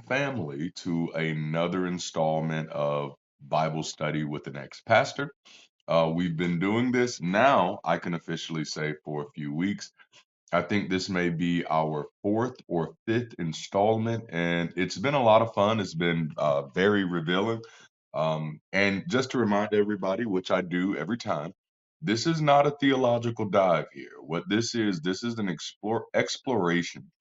family to another installment of Bible study with an ex-pastor. We've been doing this now, I can officially say, for a few weeks. I think this may be our fourth or fifth installment, and it's been a lot of fun. It's been very revealing. And just to remind everybody, which I do every time, this is not a theological dive here. What this is an exploration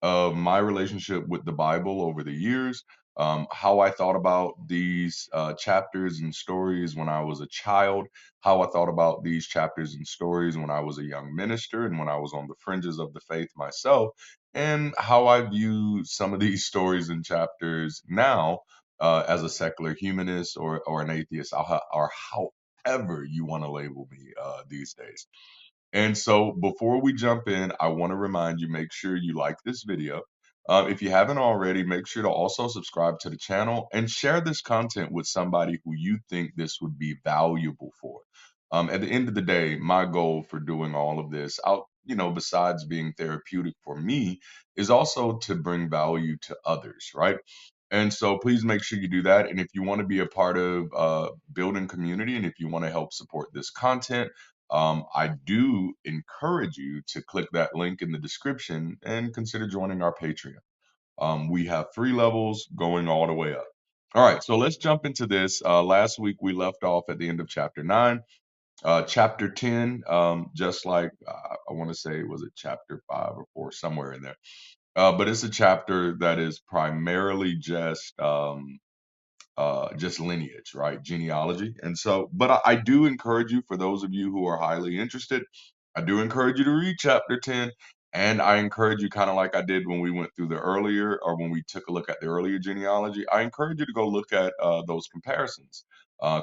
of my relationship with the Bible over the years, how I thought about these chapters and stories when I was a child, how I thought about these chapters and stories when I was a young minister and when I was on the fringes of the faith myself, and how I view some of these stories and chapters now as a secular humanist or an atheist, or however you want to label me these days. And so before we jump in, I want to remind you, make sure you like this video. If you haven't already, make sure to also subscribe to the channel and share this content with somebody who you think this would be valuable for. At the end of the day, my goal for doing all of this, besides being therapeutic for me, is also to bring value to others, right? And so please make sure you do that. And if you want to be a part of building community, and if you want to help support this content, I do encourage you to click that link in the description and consider joining our Patreon. We have 3 levels going all the way up. All right, so let's jump into this. Last week we left off at the end of chapter 9. Chapter 10, just like I want to say, was it chapter 5 or 4, somewhere in there. But it's a chapter that is primarily just lineage, right? Genealogy. And so, but I do encourage you, for those of you who are highly interested, I do encourage you to read chapter 10. And I encourage you, kind of like I did when we went through the earlier, or when we took a look at the earlier genealogy, I encourage you to go look at those comparisons.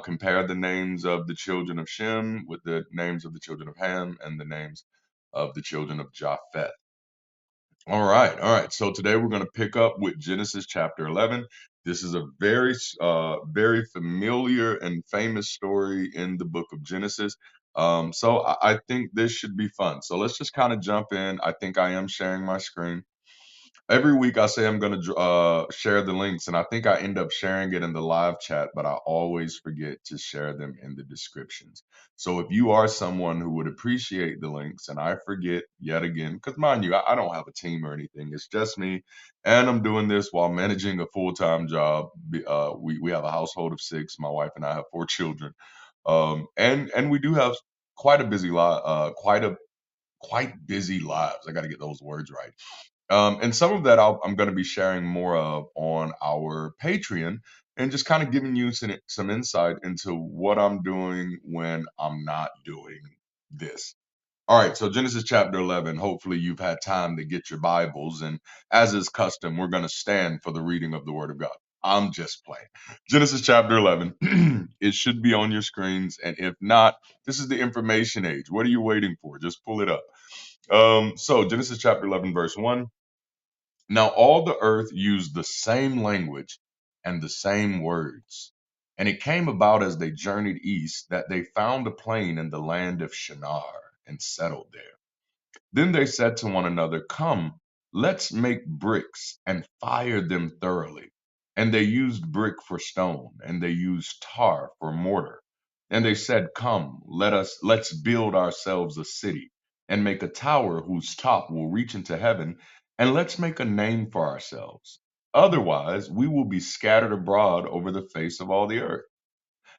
Compare the names of the children of Shem with the names of the children of Ham and the names of the children of Japheth. All right, all right. So today we're going to pick up with Genesis chapter 11. This is a very familiar and famous story in the book of Genesis. So I think this should be fun. So let's just kind of jump in. I think I am sharing my screen. Every week I say I'm going to share the links, and I think I end up sharing it in the live chat, but I always forget to share them in the descriptions. So if you are someone who would appreciate the links, and I forget yet again, because mind you, I don't have a team or anything, it's just me, and I'm doing this while managing a full-time job. We have a household of 6. My wife and I have 4 children, and we do have quite a busy quite busy lives. I got to get those words right. And some of that I'm going to be sharing more of on our Patreon, and just kind of giving you some insight into what I'm doing when I'm not doing this. All right, so Genesis chapter 11. Hopefully, you've had time to get your Bibles, and as is custom, we're going to stand for the reading of the Word of God. I'm just playing. Genesis chapter 11. It should be on your screens, and if not, this is the information age. What are you waiting for? Just pull it up. So Genesis chapter 11, verse 1. Now all the earth used the same language and the same words. And it came about as they journeyed east that they found a plain in the land of Shinar and settled there. Then they said to one another, "Come, let's make bricks and fire them thoroughly." And they used brick for stone, and they used tar for mortar. And they said, "Come, let's build ourselves a city and make a tower whose top will reach into heaven, and let's make a name for ourselves. Otherwise, we will be scattered abroad over the face of all the earth."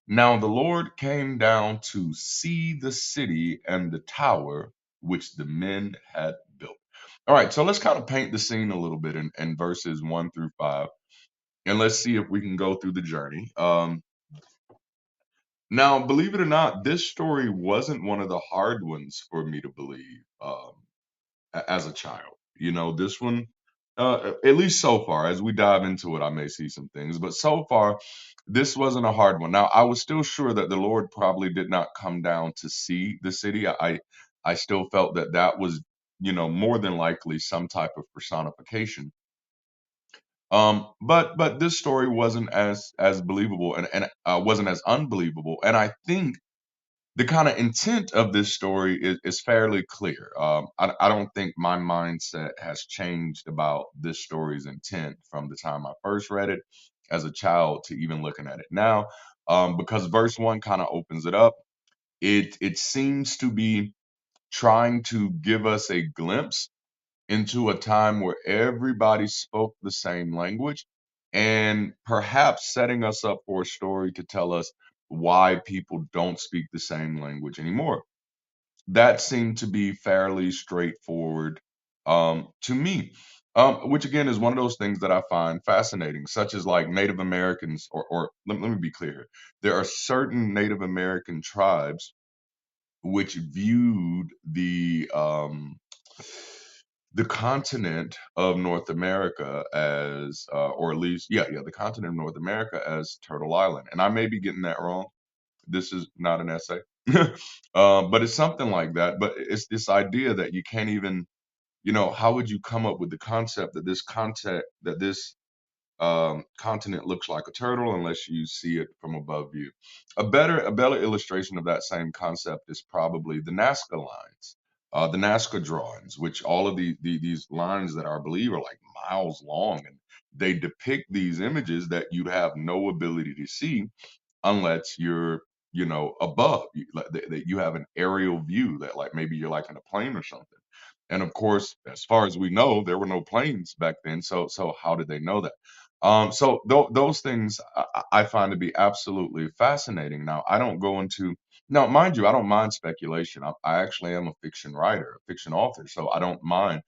Now the Lord came down to see the city and the tower which the men had built. All right, so let's kind of paint the scene a little bit in verses 1 through 5, and let's see if we can go through the journey. Now, believe it or not, this story wasn't one of the hard ones for me to believe as a child. This one, at least so far, as we dive into it, I may see some things, but so far, this wasn't a hard one. Now, I was still sure that the Lord probably did not come down to see the city. I still felt that that was, more than likely some type of personification. But this story wasn't as believable, and wasn't as unbelievable. And I think the kind of intent of this story is fairly clear. I don't think my mindset has changed about this story's intent from the time I first read it as a child to even looking at it now. Because verse one kind of opens it up. It seems to be trying to give us a glimpse into a time where everybody spoke the same language, and perhaps setting us up for a story to tell us why people don't speak the same language anymore. That seemed to be fairly straightforward to me. Which again is one of those things that I find fascinating, such as like Native Americans, or let me be clear here. There are certain Native American tribes which viewed the continent of North America as, or at least, yeah, the continent of North America as Turtle Island. And I may be getting that wrong. This is not an essay, but it's something like that. But it's this idea that you can't even, how would you come up with the concept that this continent looks like a turtle unless you see it from above view. A better illustration of that same concept is probably the Nazca lines, the Nazca drawings, which all of these lines that I believe are like miles long, and they depict these images that you have no ability to see unless you're above like that you have an aerial view that like maybe you're like in a plane or something. And of course, as far as we know, there were no planes back then, so how did they know that? Those things I find to be absolutely fascinating. Now I don't go into now, mind you, I don't mind speculation. I actually am a fiction writer, a fiction author, so I don't mind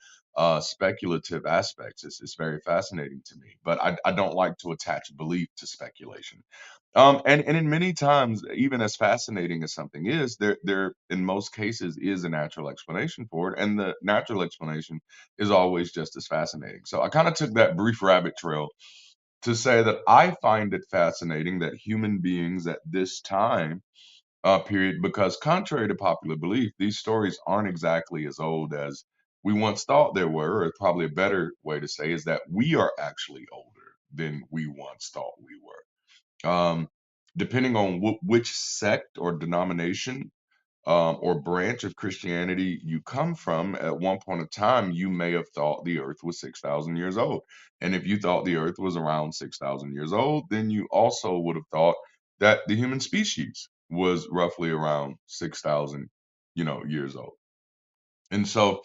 speculative aspects. It's very fascinating to me, but I don't like to attach belief to speculation. And in many times, even as fascinating as something is, there in most cases is a natural explanation for it, and the natural explanation is always just as fascinating. So I kind of took that brief rabbit trail to say that I find it fascinating that human beings at this time period, because contrary to popular belief, these stories aren't exactly as old as we once thought they were. Or probably a better way to say is that we are actually older than we once thought we were. Depending on which sect or denomination or branch of Christianity you come from, at one point of time, you may have thought the earth was 6,000 years old. And if you thought the earth was around 6,000 years old, then you also would have thought that the human species was roughly around 6,000, years old. And so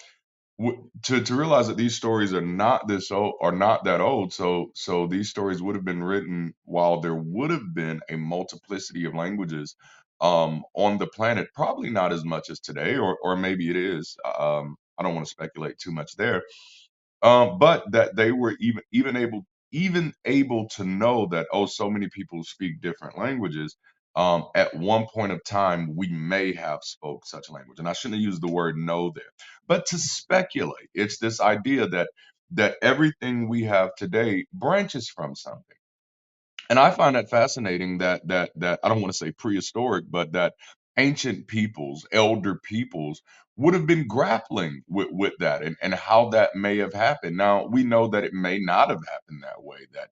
to realize that these stories are not this old, are not that old, so these stories would have been written while there would have been a multiplicity of languages on the planet, probably not as much as today, or maybe it is. I don't want to speculate too much there, but that they were even able to know that, oh, so many people speak different languages. At one point of time, we may have spoke such language, and I shouldn't have used the word know there, but to speculate. It's this idea that everything we have today branches from something. And I find that fascinating, that I don't want to say prehistoric, but that ancient peoples, elder peoples, would have been grappling with that, and how that may have happened. Now we know that it may not have happened that way. That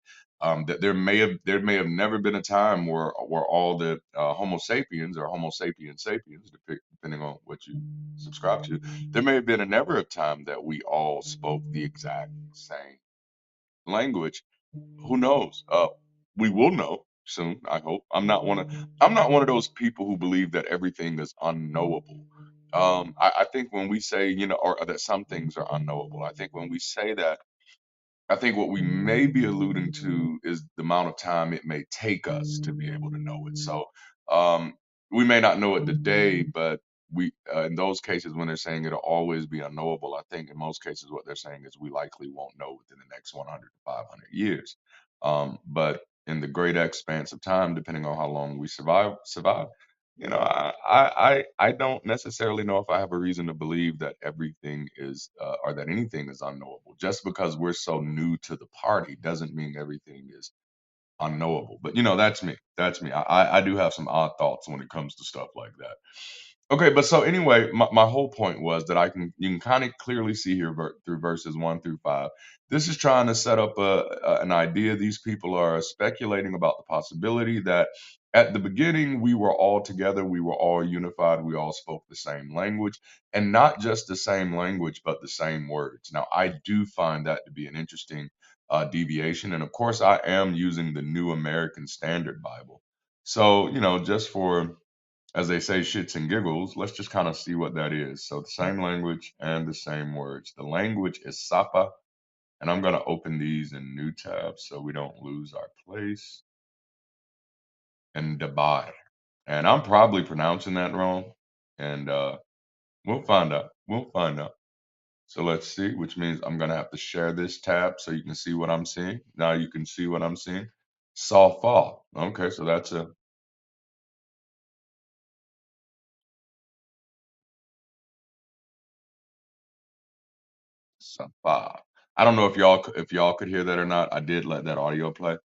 there may have never been a time where all the Homo sapiens or Homo sapiens sapiens, depending on what you subscribe to, there may have been a never a time that we all spoke the exact same language. Who knows? We will know soon, I hope. I'm not one of those people who believe that everything is unknowable. I think when we say, or that some things are unknowable, I think when we say that, I think what we may be alluding to is the amount of time it may take us to be able to know it. So um, we may not know it today, but we in those cases when they're saying it'll always be unknowable, I think in most cases what they're saying is we likely won't know within the next 100 to 500 years. But in the great expanse of time, depending on how long we survive, I don't necessarily know if I have a reason to believe that everything is, or that anything is unknowable. Just because we're so new to the party doesn't mean everything is unknowable. But that's me. That's me. I do have some odd thoughts when it comes to stuff like that. Okay, but so anyway, my whole point was that you can kind of clearly see here through verses 1 through 5. This is trying to set up an idea. These people are speculating about the possibility that at the beginning we were all together, we were all unified, we all spoke the same language, and not just the same language, but the same words. Now, I do find that to be an interesting deviation, and of course, I am using the New American Standard Bible. So, just for as they say, shits and giggles, let's just kind of see what that is. So the same language and the same words. The language is Sapa, and I'm going to open these in new tabs so we don't lose our place. And Dabai. And I'm probably pronouncing that wrong. And we'll find out. We'll find out. So let's see, which means I'm going to have to share this tab so you can see what I'm seeing. Now you can see what I'm seeing. Safa. Okay, so that's a Safa. I don't know if y'all could hear that or not. I did let that audio play.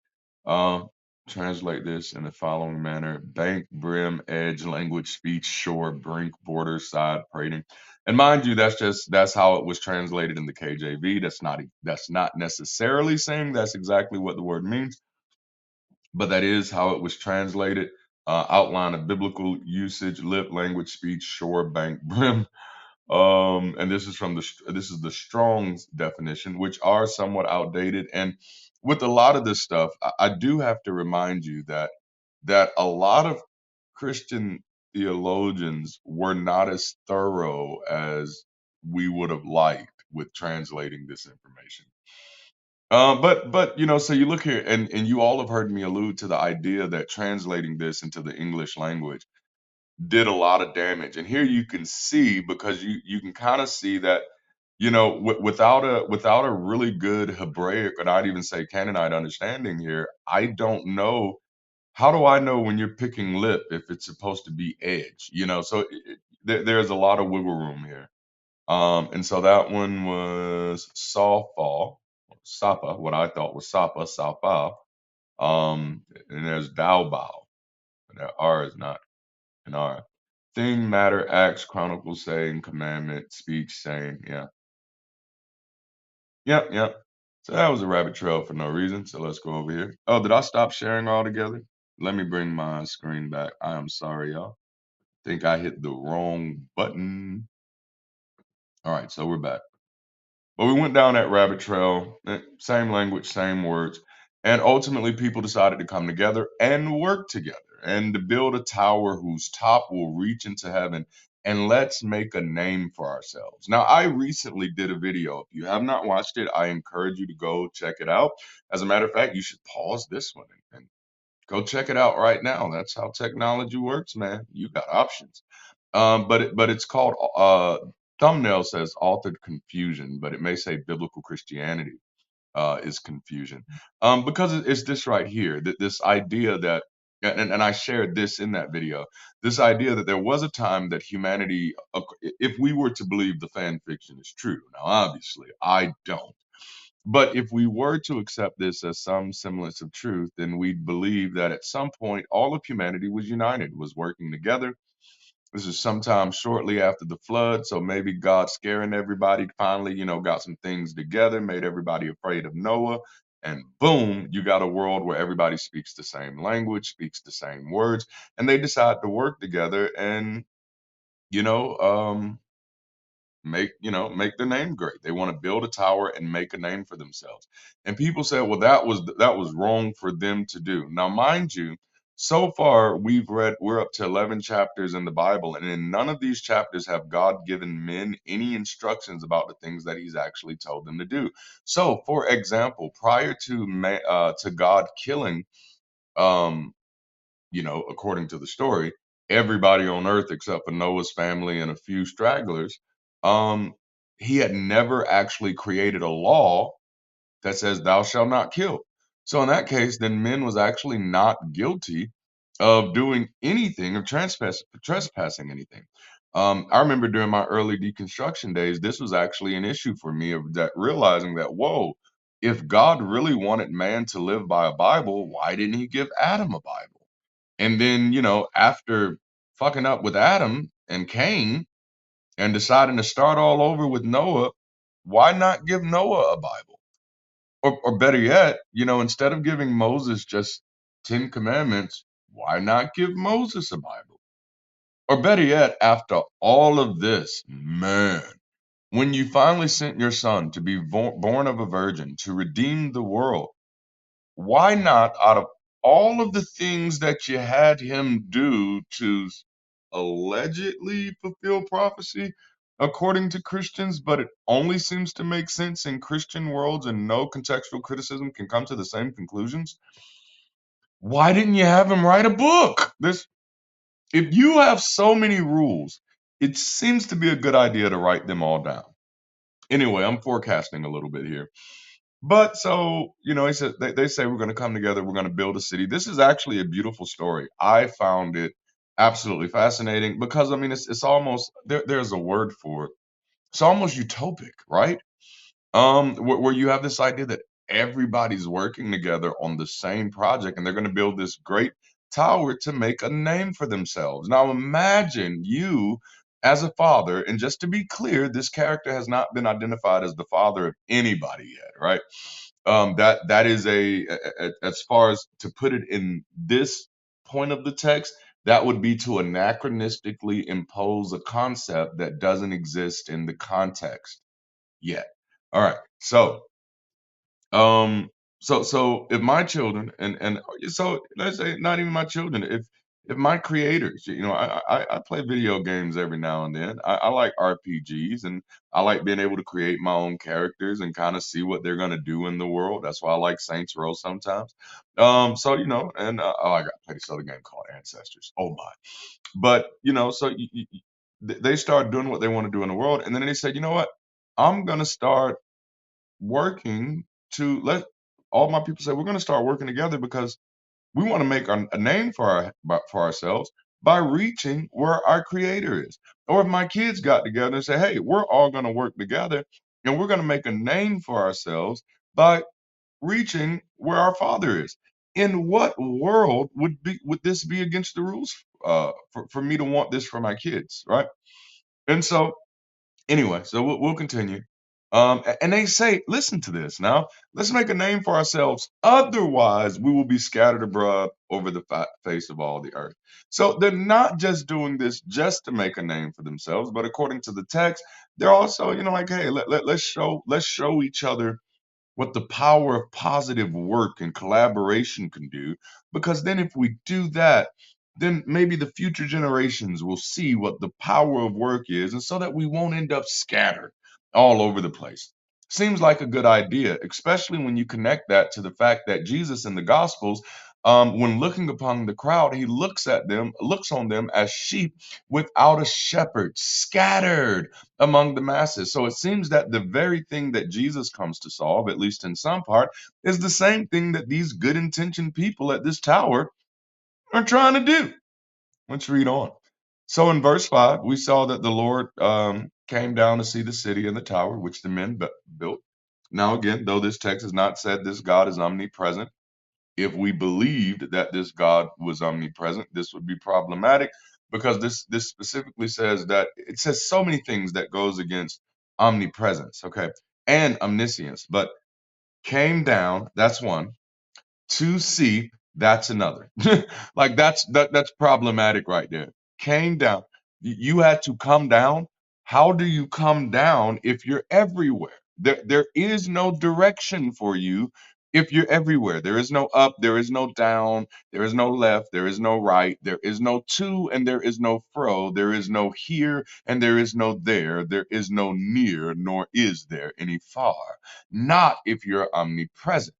Um, Translate this in the following manner: bank, brim, edge, language, speech, shore, brink, border, side, prating. And mind you, that's how it was translated in the KJV. That's not necessarily saying that's exactly what the word means, but that is how it was translated. Outline of biblical usage: lip, language, speech, shore, bank, brim. And this is the Strong's definition, which are somewhat outdated. And with a lot of this stuff, I do have to remind you that a lot of Christian theologians were not as thorough as we would have liked with translating this information. But so you look here, and you all have heard me allude to the idea that translating this into the English language did a lot of damage. And here you can see, because you can kind of see that, without a really good Hebraic, and I'd even say Canaanite understanding here, I don't know. How do I know when you're picking lip if it's supposed to be edge? So there's a lot of wiggle room here. And so that one was Safal, Sapa, what I thought was Sapa, Sapa. And there's Daobao. That R is not an R. Thing, matter, acts, chronicles, saying, commandment, speech, saying. Yeah. Yep, yep. So that was a rabbit trail for no reason. So let's go over here. Oh, did I stop sharing altogether? Let me bring my screen back. I am sorry, y'all. Think I hit the wrong button. All right, so we're back. But we went down that rabbit trail, same language, same words. And ultimately, people decided to come together and work together and to build a tower whose top will reach into heaven. And let's make a name for ourselves. Now, I recently did a video. If you have not watched it, I encourage you to go check it out. As a matter of fact, you should pause this one and go check it out right now. That's how technology works, man. You got options. But it's called thumbnail says authored confusion, but it may say biblical Christianity is confusion. Because it's this right here, that this idea that and I shared this in that video, this idea that there was a time that humanity, if we were to believe the fan fiction is true, now obviously I don't. But if we were to accept this as some semblance of truth, then we'd believe that at some point all of humanity was united, was working together. This is sometime shortly after the flood, so maybe God scaring everybody finally, got some things together, made everybody afraid of Noah, and boom, you got a world where everybody speaks the same language, speaks the same words, and they decide to work together and, you know, um, make their name great. They want to build a tower and make a name for themselves. And people say, well, that was wrong for them to do. Now, mind you, so far we're up to 11 chapters in the Bible, and in none of these chapters have God given men any instructions about the things that He's actually told them to do. So, for example, prior to God killing um, according to the story, everybody on earth except for Noah's family and a few stragglers, um, he had never actually created a law that says thou shalt not kill. So in that case, then men was actually not guilty of doing anything of trespassing anything. I remember during my early deconstruction days, this was actually an issue for me of that realizing that, whoa, if God really wanted man to live by a Bible, why didn't he give Adam a Bible? And then, after fucking up with Adam, and Cain and deciding to start all over with Noah, why not give Noah a Bible? Or better yet, instead of giving Moses just 10 commandments, why not give Moses a Bible? Or better yet, after all of this, man, when you finally sent your son to be born of a virgin to redeem the world, why not, out of all of the things that you had him do to allegedly fulfill prophecy, according to Christians, but it only seems to make sense in Christian worlds and no contextual criticism can come to the same conclusions? Why didn't you have him write a book? If you have so many rules, it seems to be a good idea to write them all down. Anyway, I'm forecasting a little bit here. But so, he said they say we're going to come together, we're going to build a city. This is actually a beautiful story. I found it absolutely fascinating because I mean it's almost there's a word for it. It's almost utopic, right? Where you have this idea that everybody's working together on the same project and they're going to build this great tower to make a name for themselves. Now imagine you as a father, and just to be clear, this character has not been identified as the father of anybody yet, right? That is as far as to put it in this point of the text, that would be to anachronistically impose a concept that doesn't exist in the context yet. All right. Um, so if my children and so let's say not even my children, if my creators, I play video games every now and then. I like RPGs and I like being able to create my own characters and kind of see what they're gonna do in the world. That's why I like Saints Row sometimes. So and I got played this other game called Ancestors. Oh my! But so they start doing what they want to do in the world, and then they said, you know what? I'm gonna start working to let all my people say we're going to start working together because we want to make a name for ourselves by reaching where our creator is. Or if my kids got together and say, hey, we're all going to work together and we're going to make a name for ourselves by reaching where our father is. In what world would this be against the rules for me to want this for my kids, right? And so anyway, so we'll continue. And they say, listen to this now. Let's make a name for ourselves. Otherwise, we will be scattered abroad over the face of all the earth. So they're not just doing this just to make a name for themselves, but according to the text, they're also, like, hey, let's show each other what the power of positive work and collaboration can do. Because then, if we do that, then maybe the future generations will see what the power of work is, and so that we won't end up scattered all over the place. Seems like a good idea, especially when you connect that to the fact that Jesus in the Gospels, when looking upon the crowd, he looks on them as sheep without a shepherd, scattered among the masses. So it seems that the very thing that Jesus comes to solve, at least in some part, is the same thing that these good intentioned people at this tower are trying to do. Let's read on. So in verse 5, we saw that the Lord came down to see the city and the tower, which the men built. Now, again, though this text has not said this God is omnipresent, if we believed that this God was omnipresent, this would be problematic because this specifically says that it says so many things that goes against omnipresence, okay, and omniscience. But came down, that's one. To see, that's another. Like that's problematic right there. Came down. You had to come down. How do you come down if you're everywhere? There is no direction for you if you're everywhere. There is no up, there is no down, there is no left, there is no right, there is no to and there is no fro, there is no here and there is no there is no near, nor is there any far. Not if you're omnipresent.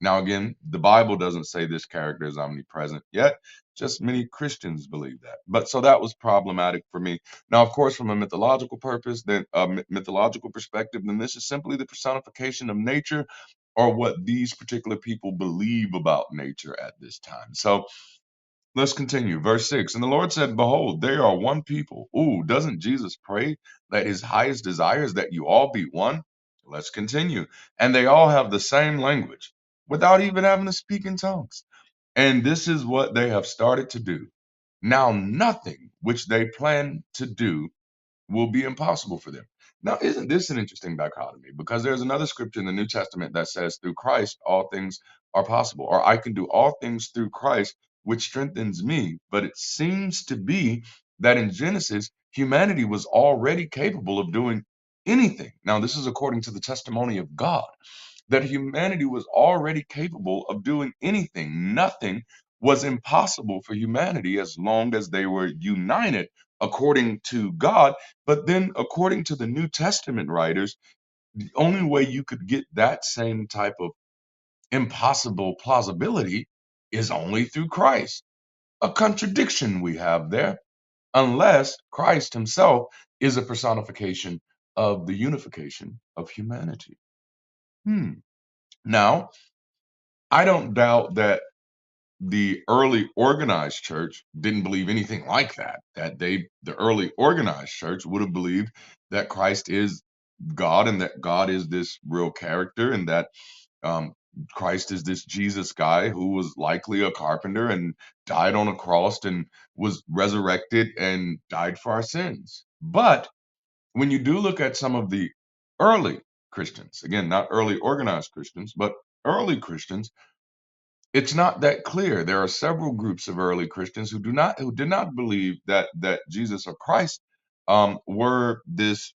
Now, again, the Bible doesn't say this character is omnipresent yet. Just many Christians believe that. But so that was problematic for me. Now, of course, from a mythological purpose, then mythological perspective, then this is simply the personification of nature or what these particular people believe about nature at this time. So let's continue. Verse 6. And the Lord said, behold, they are one people. Ooh, doesn't Jesus pray that his highest desire is that you all be one? Let's continue. And they all have the same language without even having to speak in tongues. And this is what they have started to do. Now nothing which they plan to do will be impossible for them. Now, isn't this an interesting dichotomy? Because there's another scripture in the New Testament that says, through Christ, all things are possible, or I can do all things through Christ, which strengthens me. But it seems to be that in Genesis, humanity was already capable of doing anything. Now, this is according to the testimony of God, that humanity was already capable of doing anything. Nothing was impossible for humanity as long as they were united according to God. But then, according to the New Testament writers, the only way you could get that same type of impossible plausibility is only through Christ. A contradiction we have there, unless Christ himself is a personification of the unification of humanity. Now, I don't doubt that the early organized church didn't believe anything like that. The early organized church would have believed that Christ is God and that God is this real character and that um, Christ is this Jesus guy who was likely a carpenter and died on a cross and was resurrected and died for our sins. But when you do look at some of the early Christians, again, not early organized Christians, but early Christians, it's not that clear. There are several groups of early Christians who did not believe that Jesus or Christ were this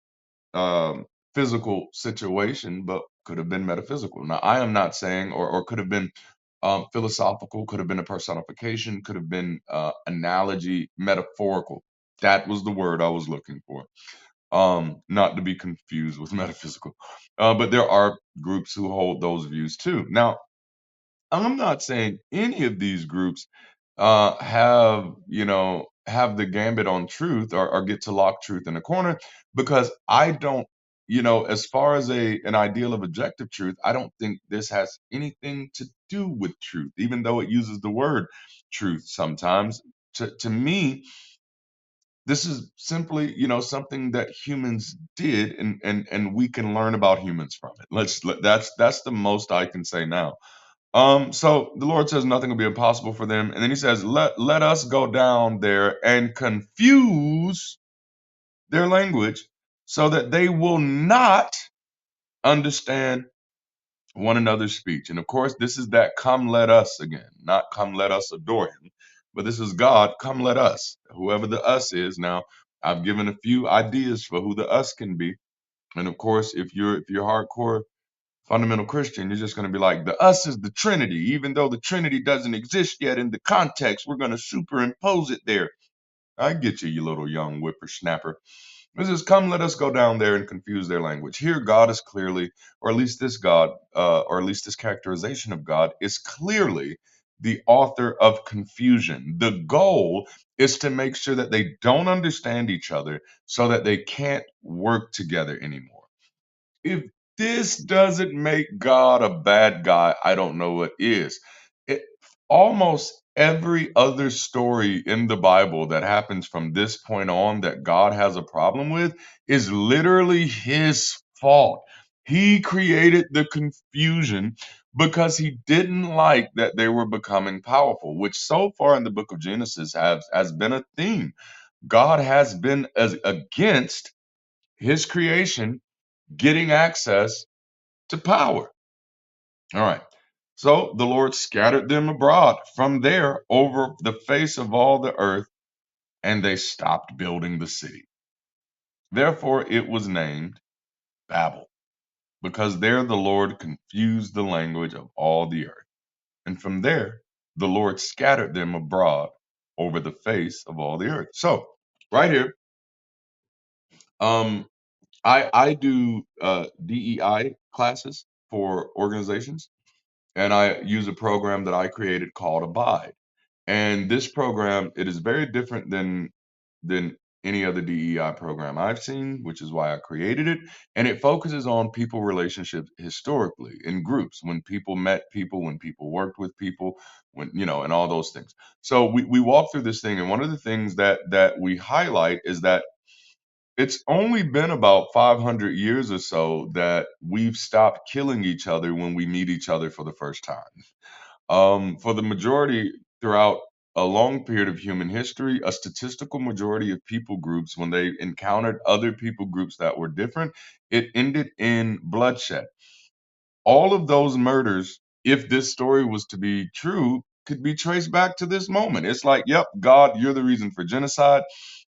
physical situation, but could have been metaphysical. Now, I am not saying, or could have been philosophical, could have been a personification, could have been analogy, metaphorical. That was the word I was looking for. Not to be confused with metaphysical. But there are groups who hold those views too. Now, I'm not saying any of these groups have the gambit on truth or get to lock truth in a corner, because I don't, as far as an ideal of objective truth, I don't think this has anything to do with truth, even though it uses the word truth sometimes. To me, this is simply, something that humans did, and we can learn about humans from it. That's the most I can say now. So the Lord says nothing will be impossible for them. And then he says, let us go down there and confuse their language so that they will not understand one another's speech. And of course, this is that come let us again, not come let us adore him, but this is God, come let us, whoever the us is. Now, I've given a few ideas for who the us can be. And of course, if you're hardcore fundamental Christian, you're just going to be like, the us is the Trinity. Even though the Trinity doesn't exist yet in the context, we're going to superimpose it there. I get you, you little young whippersnapper. This is, come, let us go down there and confuse their language. Here, God is clearly, or at least this God, or at least this characterization of God is clearly the author of confusion. The goal is to make sure that they don't understand each other so that they can't work together anymore. If this doesn't make God a bad guy, I don't know what is. It, almost every other story in the Bible that happens from this point on that God has a problem with is literally his fault. He created the confusion because he didn't like that they were becoming powerful, which so far in the book of Genesis has been a theme. God has been against his creation getting access to power. All right. So the Lord scattered them abroad from there over the face of all the earth, and they stopped building the city. Therefore, it was named Babel, because there the Lord confused the language of all the earth. And from there, the Lord scattered them abroad over the face of all the earth. So, right here, um, I do DEI classes for organizations, and I use a program that I created called Abide. And this program, it is very different than any other DEI program I've seen, which is why I created it. And it focuses on people relationships historically in groups, when people met people, when people worked with people, when and all those things. So we walk through this thing, and one of the things that we highlight is that it's only been about 500 years or so that we've stopped killing each other when we meet each other for the first time. For the majority throughout a long period of human history, a statistical majority of people groups, when they encountered other people groups that were different, it ended in bloodshed. All of those murders, if this story was to be true, could be traced back to this moment. It's like, yep, God, you're the reason for genocide.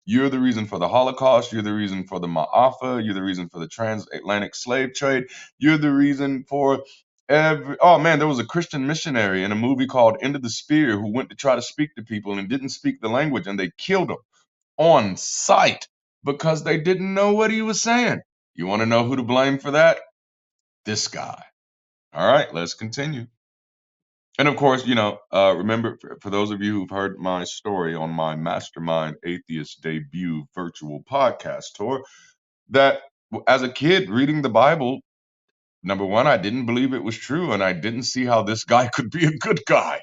You're the reason for the Holocaust. You're the reason for the Ma'afa. You're the reason for the transatlantic slave trade. You're the reason for every. Oh man, there was a Christian missionary in a movie called End of the Spear who went to try to speak to people and didn't speak the language, and they killed him on sight because they didn't know what he was saying. You want to know who to blame for that? This guy. All right, let's continue. And of course, remember, for those of you who've heard my story on my Mastermind Atheist debut virtual podcast tour, that as a kid reading the Bible, number one, I didn't believe it was true, and I didn't see how this guy could be a good guy.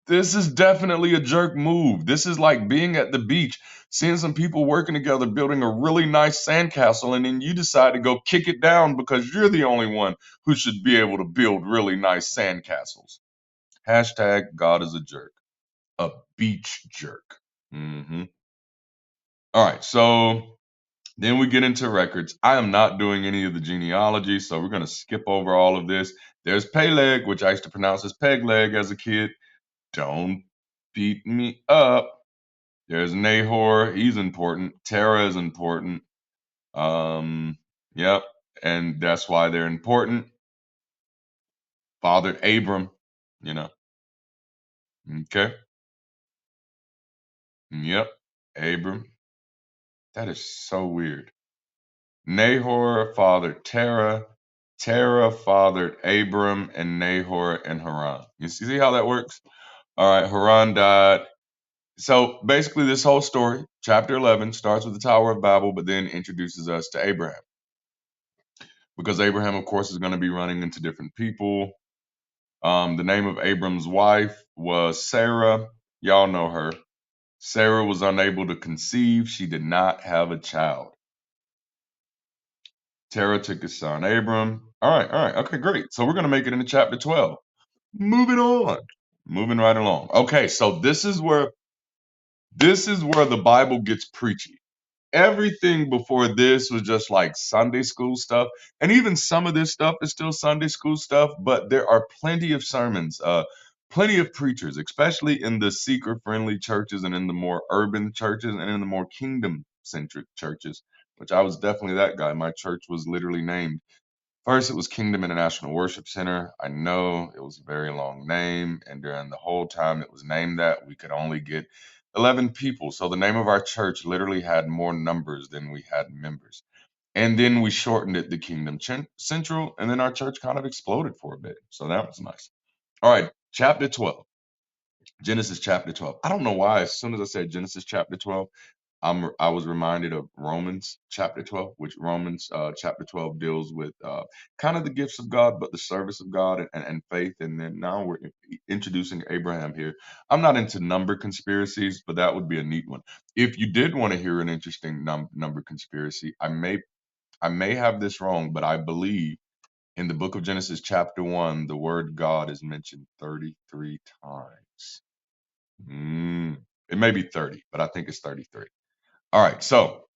This is definitely a jerk move. This is like being at the beach, seeing some people working together, building a really nice sandcastle, and then you decide to go kick it down because you're the only one who should be able to build really nice sandcastles. Hashtag God is a jerk. A beach jerk. All right, so then we get into records. I am not doing any of the genealogy, so we're going to skip over all of this. There's Peleg, which I used to pronounce as peg leg as a kid. Don't beat me up. There's Nahor. He's important. Terah is important. Yep. And that's why they're important. Fathered Abram, you know. Okay. Yep. Abram. That is so weird. Nahor fathered Terah. Terah fathered Abram and Nahor and Haran. You see how that works? All right. Haran died. So basically, this whole story, chapter 11, starts with the Tower of Babel, but then introduces us to Abraham. Because Abraham, of course, is going to be running into different people. The name of Abram's wife was Sarah. Y'all know her. Sarah was unable to conceive. She did not have a child. Terah took his son Abram. All right. Okay, great. So we're going to make it into chapter 12. Moving on. Moving right along. Okay, so this is where the Bible gets preachy. Everything before this was just like Sunday school stuff, and even some of this stuff is still Sunday school stuff, but there are plenty of sermons, plenty of preachers, especially in the seeker friendly churches and in the more urban churches and in the more kingdom centric churches, which I was definitely that guy. My church was literally named. First, it was Kingdom International Worship Center. I know it was a very long name, and during the whole time it was named that, we could only get 11 people. So the name of our church literally had more numbers than we had members. And then we shortened it to Kingdom Central, and then our church kind of exploded for a bit. So that was nice. All right, chapter 12. Genesis chapter 12. I don't know why, as soon as I said Genesis chapter 12, I was reminded of Romans chapter 12, which Romans chapter 12 deals with kind of the gifts of God, but the service of God and faith. And then now we're introducing Abraham here. I'm not into number conspiracies, but that would be a neat one. If you did want to hear an interesting number conspiracy, I may have this wrong, but I believe in the book of Genesis chapter 1, the word God is mentioned 33 times. It may be 30, but I think it's 33. All right, so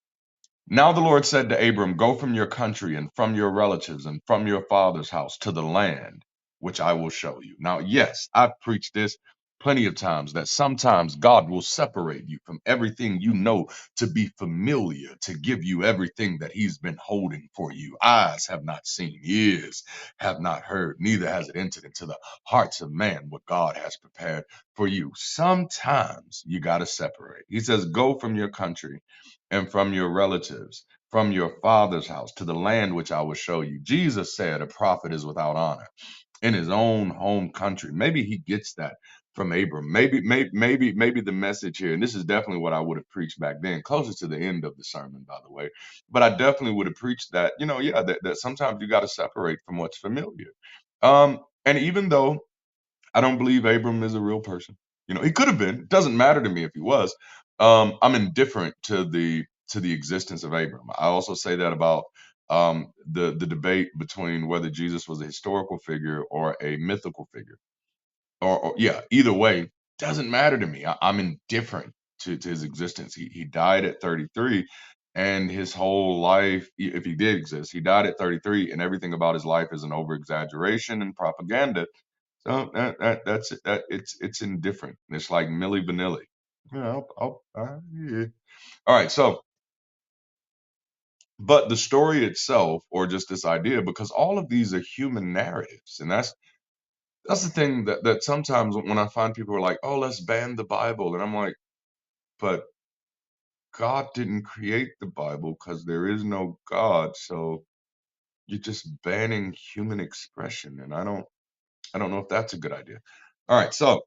now the Lord said to Abram, go from your country and from your relatives and from your father's house to the land which I will show you. Now, yes, I've preached this plenty of times that sometimes God will separate you from everything you know to be familiar, to give you everything that he's been holding for you. Eyes have not seen, ears have not heard, neither has it entered into the hearts of man what God has prepared for you. Sometimes you got to separate. He says, go from your country and from your relatives, from your father's house to the land which I will show you. Jesus said a prophet is without honor in his own home country. Maybe he gets that from Abram. Maybe the message here, and this is definitely what I would have preached back then, closer to the end of the sermon, by the way. But I definitely would have preached that, that sometimes you got to separate from what's familiar. And even though I don't believe Abram is a real person, he could have been. It doesn't matter to me if he was. I'm indifferent to the existence of Abram. I also say that about the debate between whether Jesus was a historical figure or a mythical figure, or yeah, either way, Doesn't matter to me. I'm indifferent to his existence. He died at 33, and his whole life, if he did exist, he died at 33, and everything about his life is an over exaggeration and propaganda. So that's it. It's indifferent. It's like Milli Vanilli. Yeah, yeah. All right. So, but the story itself, or just this idea, because all of these are human narratives, and that's the thing that sometimes when I find people are like, "Oh, let's ban the Bible," and I'm like, but God didn't create the Bible because there is no God. So you're just banning human expression, and I don't know if that's a good idea. All right, so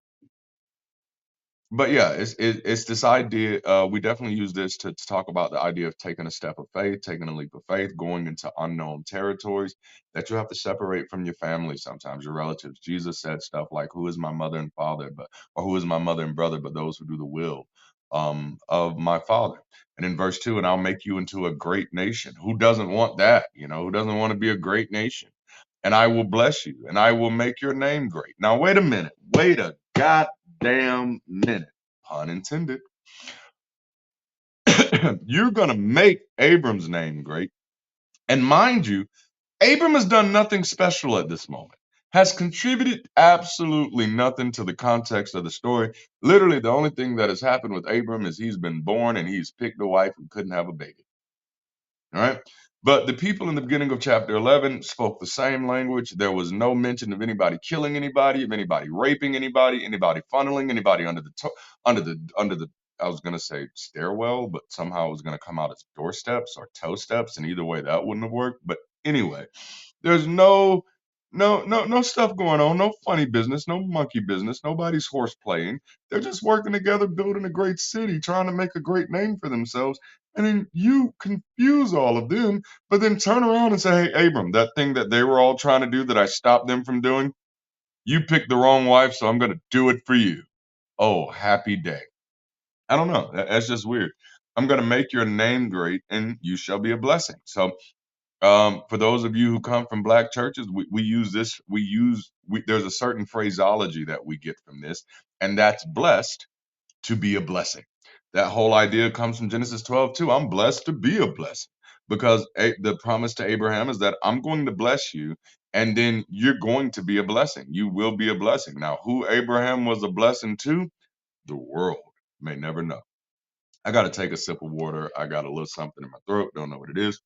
but yeah, it's this idea. We definitely use this to talk about the idea of taking a step of faith, taking a leap of faith, going into unknown territories that you have to separate from your family sometimes, your relatives. Jesus said stuff like, "Who is my mother and father?" But or who is my mother and brother? But those who do the will of my Father. And in verse 2, and I'll make you into a great nation. Who doesn't want that? Who doesn't want to be a great nation? And I will bless you, and I will make your name great. Now, wait a minute. Wait a goddamn minute. Pun intended. You're going to make Abram's name great. And mind you, Abram has done nothing special at this moment, has contributed absolutely nothing to the context of the story. Literally, the only thing that has happened with Abram is he's been born and he's picked a wife who couldn't have a baby. All right. But the people in the beginning of chapter 11 spoke the same language. There was no mention of anybody killing anybody, of anybody raping anybody, anybody funneling anybody under the I was gonna say stairwell, but somehow it was gonna come out as doorsteps or toe steps, and either way that wouldn't have worked. But anyway, there's no stuff going on, no funny business, no monkey business, nobody's horse playing. They're just working together, building a great city, trying to make a great name for themselves. And then you confuse all of them, but then turn around and say, "Hey, Abram, that thing that they were all trying to do that I stopped them from doing, you picked the wrong wife, so I'm going to do it for you." Oh, happy day. I don't know. That's just weird. I'm going to make your name great and you shall be a blessing. So, for those of you who come from black churches, we use this, there's a certain phraseology that we get from this, and that's blessed to be a blessing. That whole idea comes from Genesis 12 too. I'm blessed to be a blessing because the promise to Abraham is that I'm going to bless you and then you're going to be a blessing. You will be a blessing. Now, who Abraham was a blessing to, the world may never know. I got to take a sip of water. I got a little something in my throat. Don't know what it is.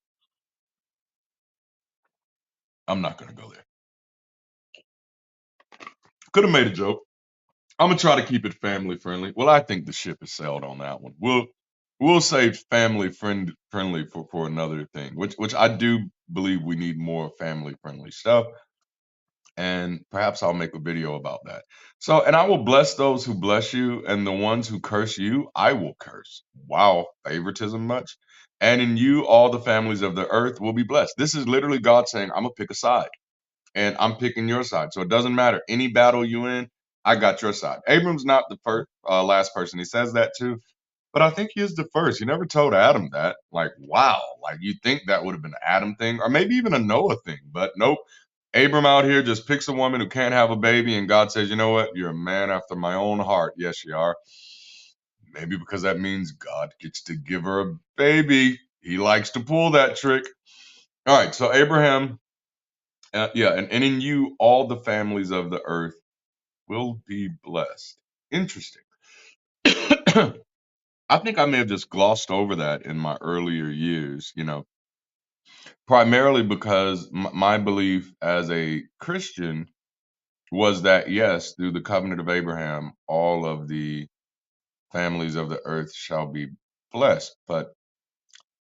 I'm not going to go there. Could have made a joke. I'm gonna try to keep it family friendly. Well, I think the ship has sailed on that one. We'll save friendly for another thing, which I do believe we need more family friendly stuff, and perhaps I'll make a video about that. So, and I will bless those who bless you, and the ones who curse you, I will curse. Wow, favoritism much. And in you, all the families of the earth will be blessed. This is literally God saying, "I'm gonna pick a side." And I'm picking your side. So it doesn't matter any battle you in. I got your side. Abram's not the first, last person he says that to, but I think he is the first. He never told Adam that. Like, wow, like you think that would have been an Adam thing, or maybe even a Noah thing, but nope. Abram out here just picks a woman who can't have a baby, and God says, "You know what? You're a man after my own heart." Yes, you are. Maybe because that means God gets to give her a baby. He likes to pull that trick. All right, so Abraham, yeah, and in you, all the families of the earth will be blessed. Interesting. I think I may have just glossed over that in my earlier years, primarily because my belief as a Christian was that, yes, through the covenant of Abraham, all of the families of the earth shall be blessed. But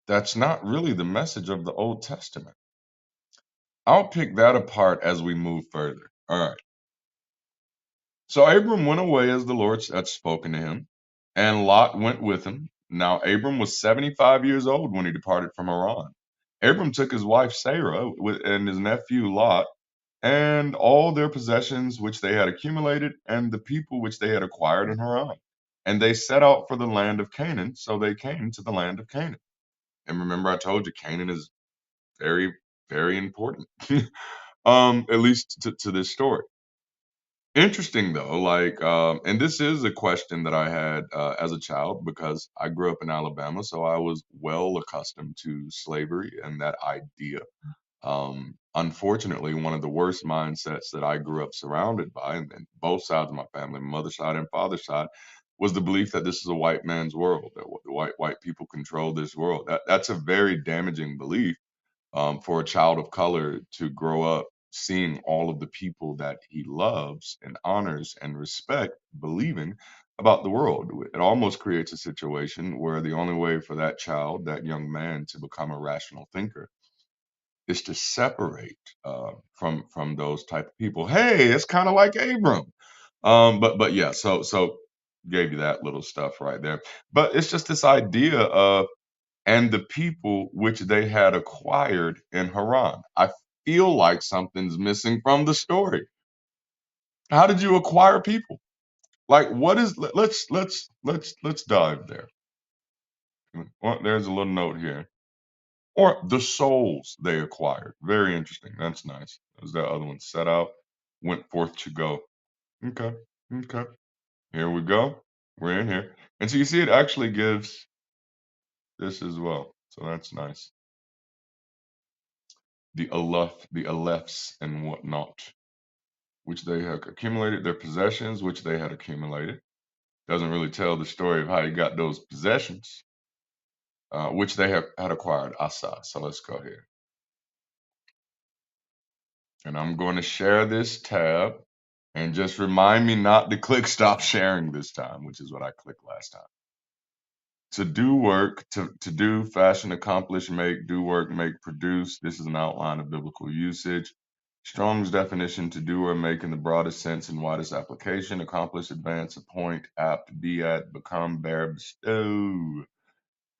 that's not really the message of the Old Testament. I'll pick that apart as we move further. All right. So Abram went away as the Lord had spoken to him, and Lot went with him. Now Abram was 75 years old when he departed from Haran. Abram took his wife Sarah and his nephew Lot, and all their possessions which they had accumulated, and the people which they had acquired in Haran. And they set out for the land of Canaan, so they came to the land of Canaan. And remember, I told you Canaan is very, very important, at least to this story. Interesting though, like, and this is a question that I had as a child because I grew up in Alabama, so I was well accustomed to slavery and that idea. Unfortunately, one of the worst mindsets that I grew up surrounded by, and both sides of my family, mother's side and father's side, was the belief that this is a white man's world, that white people control this world. That's a very damaging belief for a child of color to grow up seeing all of the people that he loves and honors and respect believing about the world. It almost creates a situation where the only way for that child, that young man, to become a rational thinker is to separate from those type of people. Hey, it's kind of like Abram. But yeah, so gave you that little stuff right there. But it's just this idea of and the people which they had acquired in Haran. I feel like something's missing from the story. How did you acquire people? Like what is let's dive there. Well, there's a little note here. Or the souls they acquired. Very interesting. That's nice. There's that other one. Set out, went forth to go. Okay. Okay. Here we go. We're in here. And so you see it actually gives this as well. So that's nice. The Alephs and whatnot, which they had accumulated, their possessions, which they had accumulated. Doesn't really tell the story of how you got those possessions, which they had acquired. Asa. So let's go here. And I'm going to share this tab and just remind me not to click stop sharing this time, which is what I clicked last time. To do work, to do, fashion, accomplish, make, do work, make, produce. This is an outline of biblical usage. Strong's definition: to do or make in the broadest sense and widest application, accomplish, advance, appoint, apt, be at, become, bear, bestow,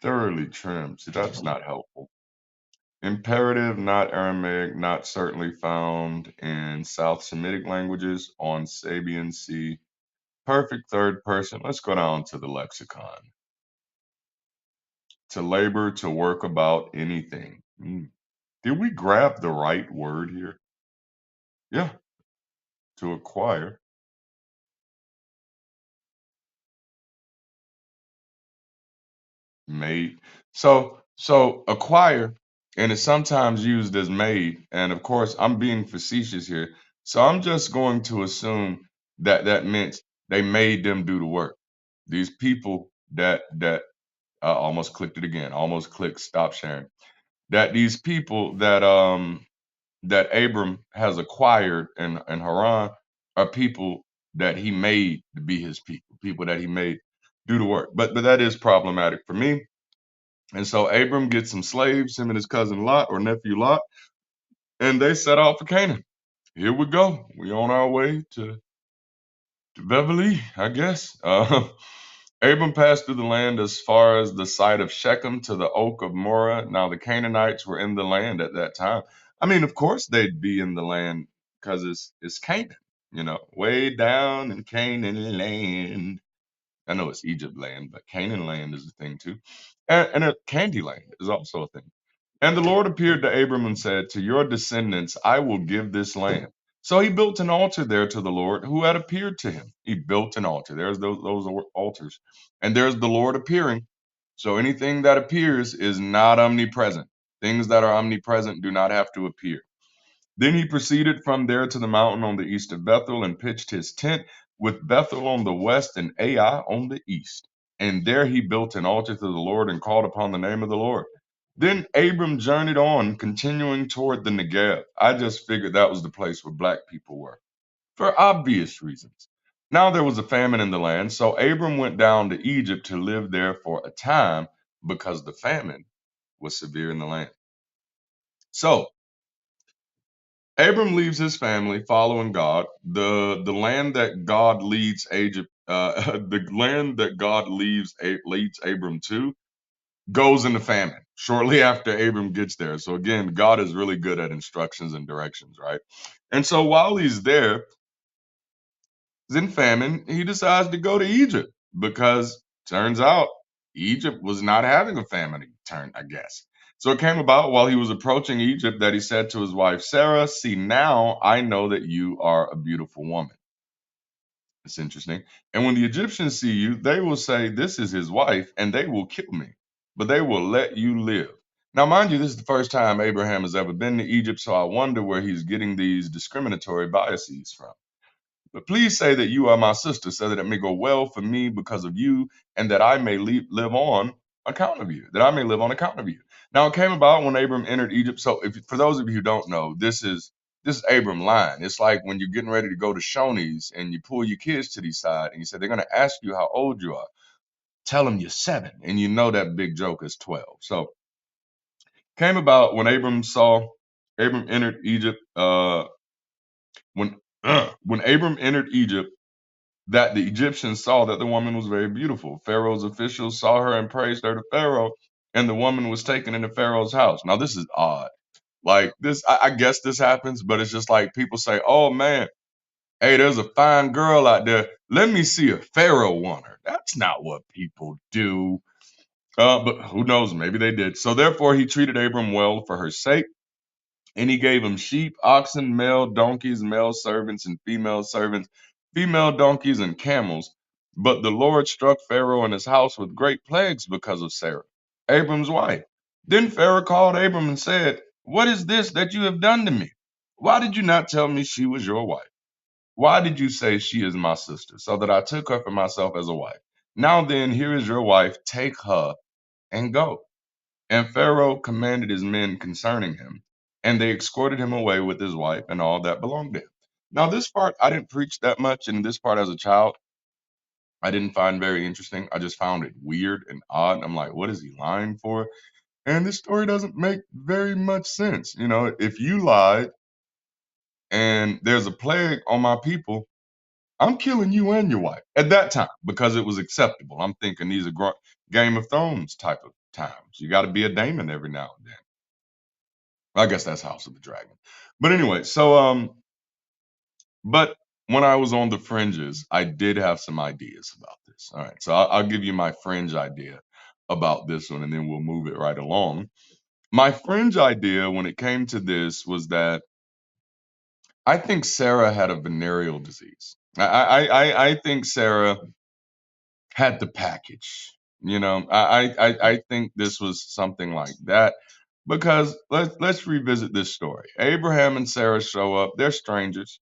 thoroughly trim. See, that's not helpful. Imperative, not Aramaic, not certainly found in South Semitic languages on Sabian C. Perfect third person. Let's go down to the lexicon. To labor, to work about anything. Did we grab the right word here? Yeah, to acquire. Made. So acquire, and it's sometimes used as made. And of course, I'm being facetious here. So I'm just going to assume that that meant they made them do the work. These people that almost clicked it again, almost clicked stop sharing. That these people that Abram has acquired in Haran are people that he made to be his people, people that he made do the work. But that is problematic for me. And so Abram gets some slaves, him and his cousin Lot or nephew Lot, and they set out for Canaan. Here we go. We on our way to Beverly, I guess. Abram passed through the land as far as the site of Shechem to the oak of Moreh. Now the Canaanites were in the land at that time. I mean, of course they'd be in the land because it's Canaan, way down in Canaan land. I know it's Egypt land, but Canaan land is a thing too. And a Candy land is also a thing. And the Lord appeared to Abram and said, to your descendants I will give this land. So he built an altar there to the Lord who had appeared to him. He built an altar. There's those altars. And there's the Lord appearing. So anything that appears is not omnipresent. Things that are omnipresent do not have to appear. Then he proceeded from there to the mountain on the east of Bethel and pitched his tent with Bethel on the west and Ai on the east. And there he built an altar to the Lord and called upon the name of the Lord. Then Abram journeyed on, continuing toward the Negev. I just figured that was the place where black people were, for obvious reasons. Now there was a famine in the land, so Abram went down to Egypt to live there for a time because the famine was severe in the land. So Abram leaves his family following God. The land that God leads Egypt, the land that God leads Abram to goes into famine shortly after Abram gets there. So again, God is really good at instructions and directions, right? And so while he's there, he's in famine, he decides to go to Egypt because turns out Egypt was not having a famine turn, I guess. So it came about while he was approaching Egypt that he said to his wife Sarah, see, now I know that you are a beautiful woman. It's interesting. And when the Egyptians see you, they will say, "This is his wife," and they will kill me, but they will let you live. Now, mind you, this is the first time Abraham has ever been to Egypt, so I wonder where he's getting these discriminatory biases from. But please say that you are my sister, so that it may go well for me because of you, and that I may live on account of you, that I may live on account of you. Now it came about when Abram entered Egypt. So, if for those of you who don't know, this is Abram line. It's like when you're getting ready to go to Shoney's and you pull your kids to the side and you say they're going to ask you how old you are. Tell them you're 7, and you know that big joke is 12. So came about when Abram entered Egypt. When Abram entered Egypt, that the Egyptians saw that the woman was very beautiful. Pharaoh's officials saw her and praised her to Pharaoh, and the woman was taken into Pharaoh's house. Now, this is odd. Like this, I guess this happens, but it's just like people say, "Oh man, hey, there's a fine girl out there. Let me see if Pharaoh want her." That's not what people do. But who knows? Maybe they did. So therefore, he treated Abram well for her sake. And he gave him sheep, oxen, male donkeys, male servants, and female servants, female donkeys, and camels. But the Lord struck Pharaoh and his house with great plagues because of Sarah, Abram's wife. Then Pharaoh called Abram and said, "What is this that you have done to me? Why did you not tell me she was your wife? Why did you say she is my sister, so that I took her for myself as a wife? Now then, here is your wife, take her and go." And Pharaoh commanded his men concerning him, and they escorted him away with his wife and all that belonged to him. Now, this part I didn't preach that much, and this part as a child I didn't find very interesting. I just found it weird and odd. I'm like, what is he lying for? And this story doesn't make very much sense. You know, if you lied and there's a plague on my people, I'm killing you and your wife at that time because it was acceptable. I'm thinking these are Game of Thrones type of times. You got to be a Damon every now and then. I guess that's House of the Dragon. But anyway, but when I was on the fringes, I did have some ideas about this. All right, so I'll give you my fringe idea about this one, and then we'll move it right along. My fringe idea when it came to this was that I think Sarah had a venereal disease. I think Sarah had the package. You know, I think this was something like that because let's revisit this story. Abraham and Sarah show up. They're strangers,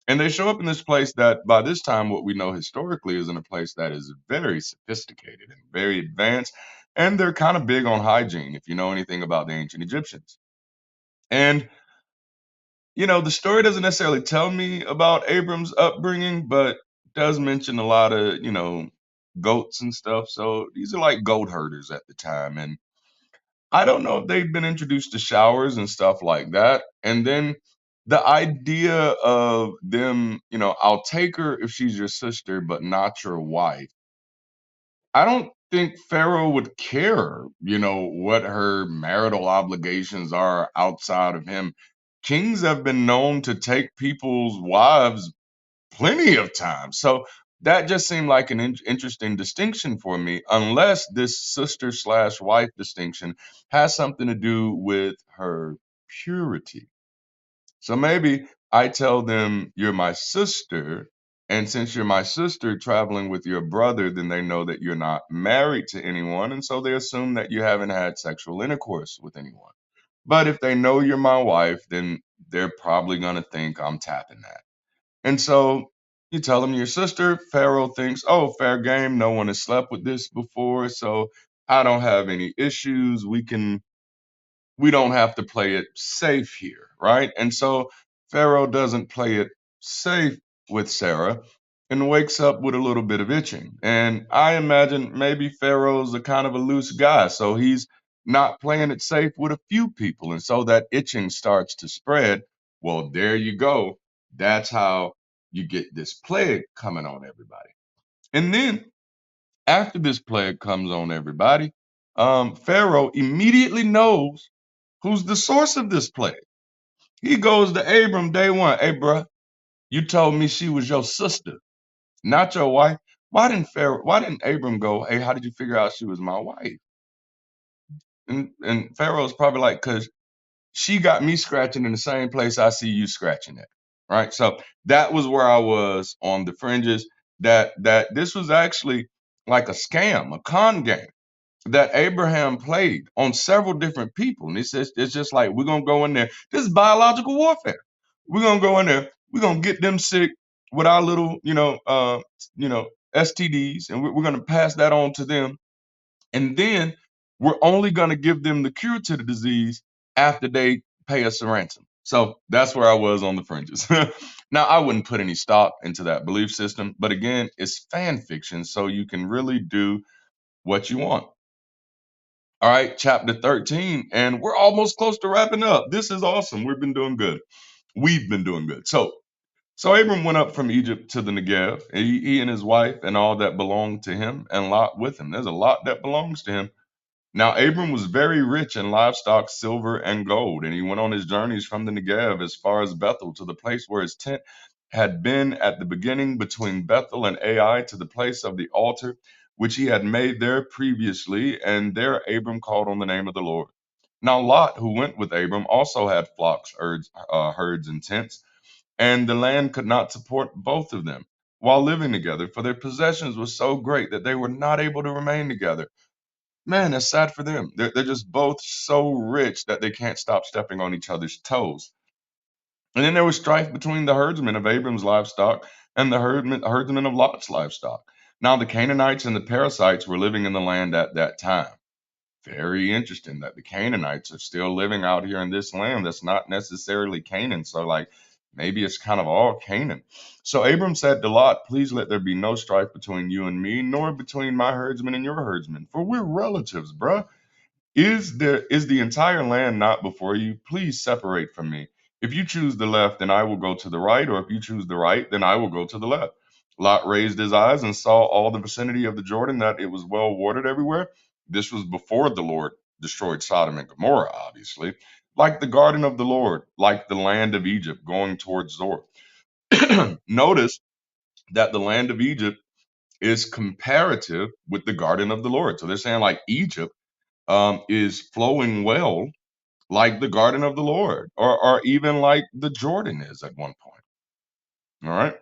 and they show up in this place that, by this time, what we know historically is in a place that is very sophisticated and very advanced, and they're kind of big on hygiene. If you know anything about the ancient Egyptians, and the story doesn't necessarily tell me about Abram's upbringing, but does mention a lot of, goats and stuff. So these are like goat herders at the time. And I don't know if they've been introduced to showers and stuff like that. And then the idea of them, I'll take her if she's your sister, but not your wife. I don't think Pharaoh would care, what her marital obligations are outside of him. Kings have been known to take people's wives plenty of times. So that just seemed like an interesting distinction for me, unless this sister slash wife distinction has something to do with her purity. So maybe I tell them, "You're my sister." And since you're my sister traveling with your brother, then they know that you're not married to anyone. And so they assume that you haven't had sexual intercourse with anyone. But if they know you're my wife, then they're probably going to think I'm tapping that. And so you tell them your sister. Pharaoh thinks, "Oh, fair game. No one has slept with this before. So I don't have any issues. We don't have to play it safe here, right?" And so Pharaoh doesn't play it safe with Sarah and wakes up with a little bit of itching. And I imagine maybe Pharaoh's a kind of a loose guy, so he's not playing it safe with a few people. And so that itching starts to spread. Well, there you go. That's how you get this plague coming on everybody. And then after this plague comes on everybody, Pharaoh immediately knows who's the source of this plague. He goes to Abram day one. "Hey, bruh, you told me she was your sister, not your wife. Why didn't Abram go, 'Hey, how did you figure out she was my wife?'" And Pharaoh's probably like, "'Cause she got me scratching in the same place I see you scratching at." Right? So that was where I was on the fringes. that this was actually like a scam, a con game that Abraham played on several different people. And he says it's just like we're gonna go in there. This is biological warfare. We're gonna go in there. We're gonna get them sick with our little, you know, STDs, and we're gonna pass that on to them. And then we're only gonna give them the cure to the disease after they pay us a ransom. So that's where I was on the fringes. Now I wouldn't put any stock into that belief system, but again, it's fan fiction, so you can really do what you want. All right, chapter 13, and we're almost close to wrapping up. This is awesome. We've been doing good. We've been doing good. So Abram went up from Egypt to the Negev, and he and his wife and all that belonged to him, and Lot with him. There's a lot that belongs to him. Now Abram was very rich in livestock, silver, and gold, and he went on his journeys from the Negev as far as Bethel to the place where his tent had been at the beginning between Bethel and Ai to the place of the altar which he had made there previously, and there Abram called on the name of the Lord. Now Lot, who went with Abram, also had flocks, herds, and tents, and the land could not support both of them while living together, for their possessions were so great that they were not able to remain together. Man, that's sad for them. They're just both so rich that they can't stop stepping on each other's toes. And then there was strife between the herdsmen of Abram's livestock and the herdsmen of Lot's livestock. Now the Canaanites and the Perizzites were living in the land at that time. Very interesting that the Canaanites are still living out here in this land that's not necessarily Canaan. So, like, maybe it's kind of all Canaan. So Abram said to Lot, please let there be no strife between you and me, nor between my herdsmen and your herdsmen, for we're relatives, bruh. Is the entire land not before you? Please separate from me. If you choose the left, then I will go to the right, or if you choose the right, then I will go to the left. Lot raised his eyes and saw all the vicinity of the Jordan, that it was well watered everywhere. This was before the Lord destroyed Sodom and Gomorrah, obviously, like the garden of the Lord, like the land of Egypt going towards Zor. Notice that the land of Egypt is comparative with the garden of the Lord. So they're saying like Egypt is flowing well like the garden of the Lord, or even like the Jordan is at one point. All right.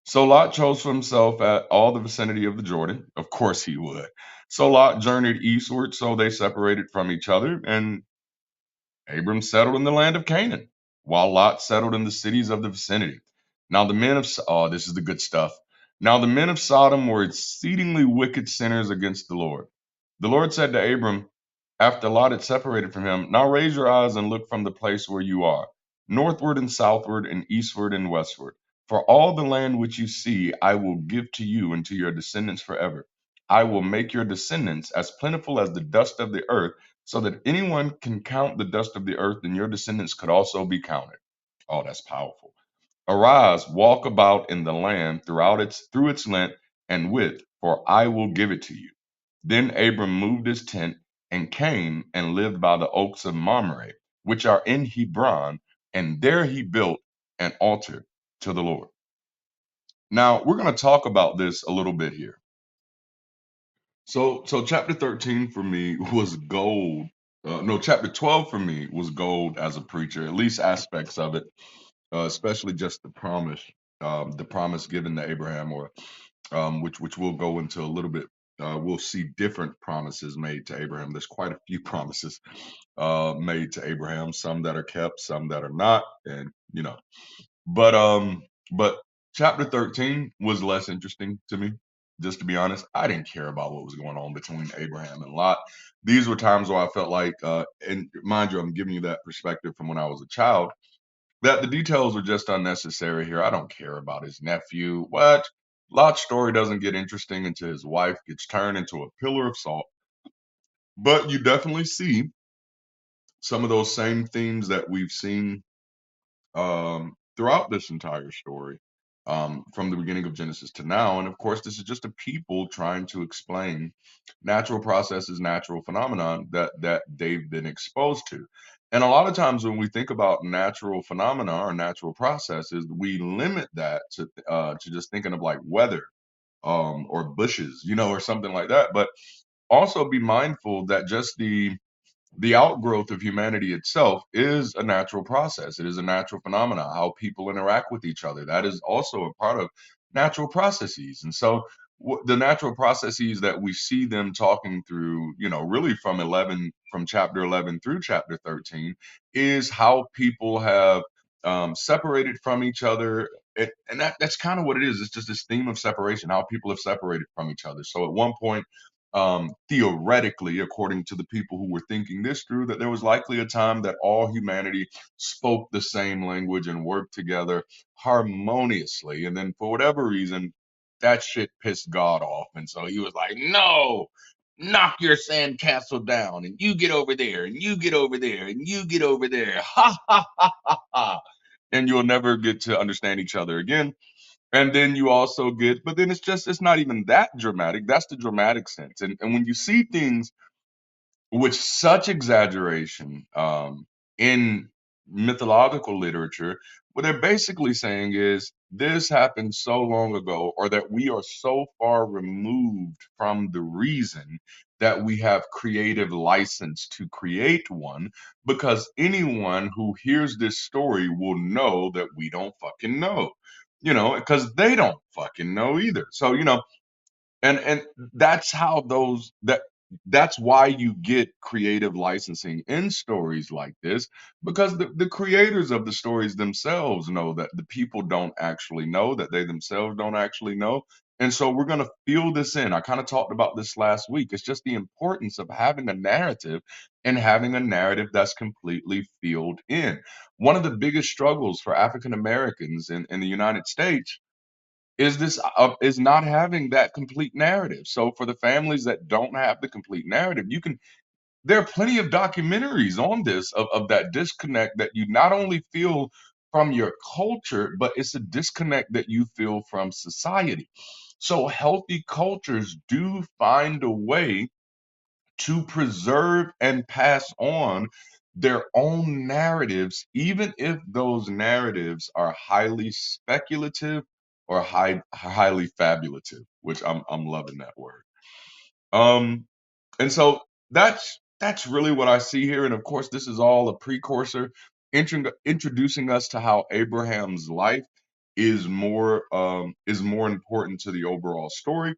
So Lot chose for himself at all the vicinity of the Jordan. Of course he would. So Lot journeyed eastward, so they separated from each other, and Abram settled in the land of Canaan, while Lot settled in the cities of the vicinity. Now the men of oh, this is the good stuff. Now the men of Sodom were exceedingly wicked sinners against the Lord. The Lord said to Abram, after Lot had separated from him, now raise your eyes and look from the place where you are, northward and southward and eastward and westward. For all the land which you see, I will give to you and to your descendants forever. I will make your descendants as plentiful as the dust of the earth, so that anyone can count the dust of the earth, and your descendants could also be counted. Oh, that's powerful. Arise, walk about in the land through its length and width, for I will give it to you. Then Abram moved his tent and came and lived by the oaks of Mamre, which are in Hebron, and there he built an altar to the Lord. Now we're going to talk about this a little bit here. So chapter 13 for me was gold. No, chapter 12 for me was gold as a preacher, at least aspects of it, especially just the promise given to Abraham, or which we'll go into a little bit. We'll see different promises made to Abraham. There's quite a few promises made to Abraham, some that are kept, some that are not, and but chapter 13 was less interesting to me. Just to be honest, I didn't care about what was going on between Abraham and Lot. These were times where I felt like, and mind you, I'm giving you that perspective from when I was a child, that the details were just unnecessary here. I don't care about his nephew. What? Lot's story doesn't get interesting until his wife gets turned into a pillar of salt. But you definitely see some of those same themes that we've seen throughout this entire story, from the beginning of Genesis to now. And of course, this is just a people trying to explain natural processes, natural phenomenon that they've been exposed to. And a lot of times when we think about natural phenomena or natural processes, we limit that to just thinking of like weather, or bushes, or something like that. But also be mindful that just the outgrowth of humanity itself is a natural process. It is a natural phenomenon, how people interact with each other. That is also a part of natural processes. And so the natural processes that we see them talking through, really from chapter 11 through chapter 13, is how people have separated from each other. And that's kind of what it is. It's just this theme of separation, how people have separated from each other. So at one point, theoretically, according to the people who were thinking this through, that there was likely a time that all humanity spoke the same language and worked together harmoniously. And then for whatever reason, that shit pissed God off. And so he was like, no, knock your sandcastle down, and you get over there, and you get over there, and you get over there. Ha ha ha ha ha. And you'll never get to understand each other again. And then you also get, but then it's not even that dramatic. That's the dramatic sense. And when you see things with such exaggeration in mythological literature, what they're basically saying is this happened so long ago, or that we are so far removed from the reason that we have creative license to create one, because anyone who hears this story will know that we don't fucking know, because they don't fucking know either. So, and that's how that's why you get creative licensing in stories like this, because the creators of the stories themselves know that the people don't actually know, that they themselves don't actually know. And so we're going to fill this in. I kind of talked about this last week. It's just the importance of having a narrative, and having a narrative that's completely filled in. One of the biggest struggles for African Americans in the United States is not having that complete narrative. So for the families that don't have the complete narrative, there are plenty of documentaries on this, of that disconnect that you not only feel from your culture, but it's a disconnect that you feel from society. So healthy cultures do find a way to preserve and pass on their own narratives, even if those narratives are highly speculative or highly fabulative, which I'm loving that word. Um, and so that's really what I see here. And of course, this is all a precursor, introducing us to how Abraham's life is more important to the overall story.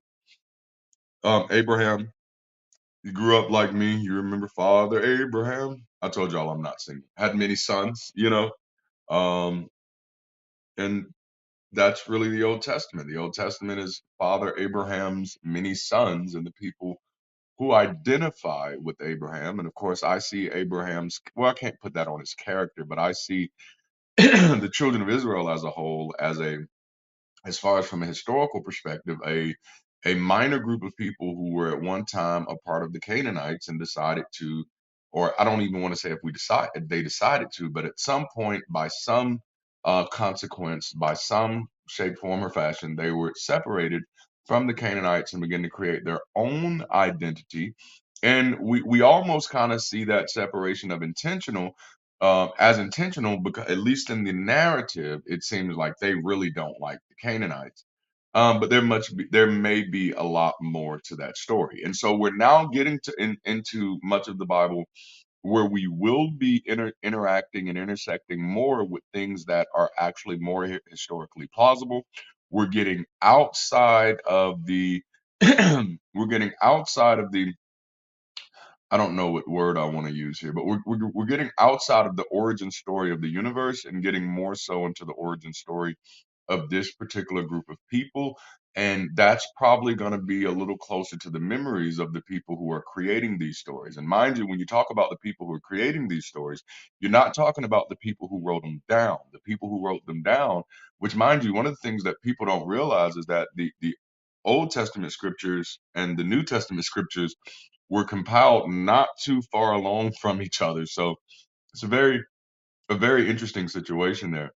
Abraham, you grew up like me. You remember Father Abraham? I told y'all I'm not singing. Had many sons. Um, and that's really the Old Testament. The Old Testament is Father Abraham's many sons and the people who identify with Abraham. And of course, I see I can't put that on his character, but I see the children of Israel as a whole, as far as from a historical perspective, a minor group of people who were at one time a part of the Canaanites and decided to, or I don't even want to say if they decided to, but at some point, by some consequence, by some shape, form, or fashion, they were separated from the Canaanites and began to create their own identity. And we almost kind of see that separation of as intentional, because at least in the narrative, it seems like they really don't like the Canaanites. But there may be a lot more to that story. And so we're now getting into much of the Bible where we will be interacting and intersecting more with things that are actually more historically plausible. We're getting outside of the we're getting outside of the I don't know what word I want to use here, but we're getting outside of the origin story of the universe and getting more so into the origin story of this particular group of people. And that's probably going to be a little closer to the memories of the people who are creating these stories. And mind you, when you talk about the people who are creating these stories, you're not talking about the people who wrote them down. The people who wrote them down, which, mind you, one of the things that people don't realize is that the Old Testament scriptures and the New Testament scriptures were compiled not too far along from each other. So it's a very interesting situation there.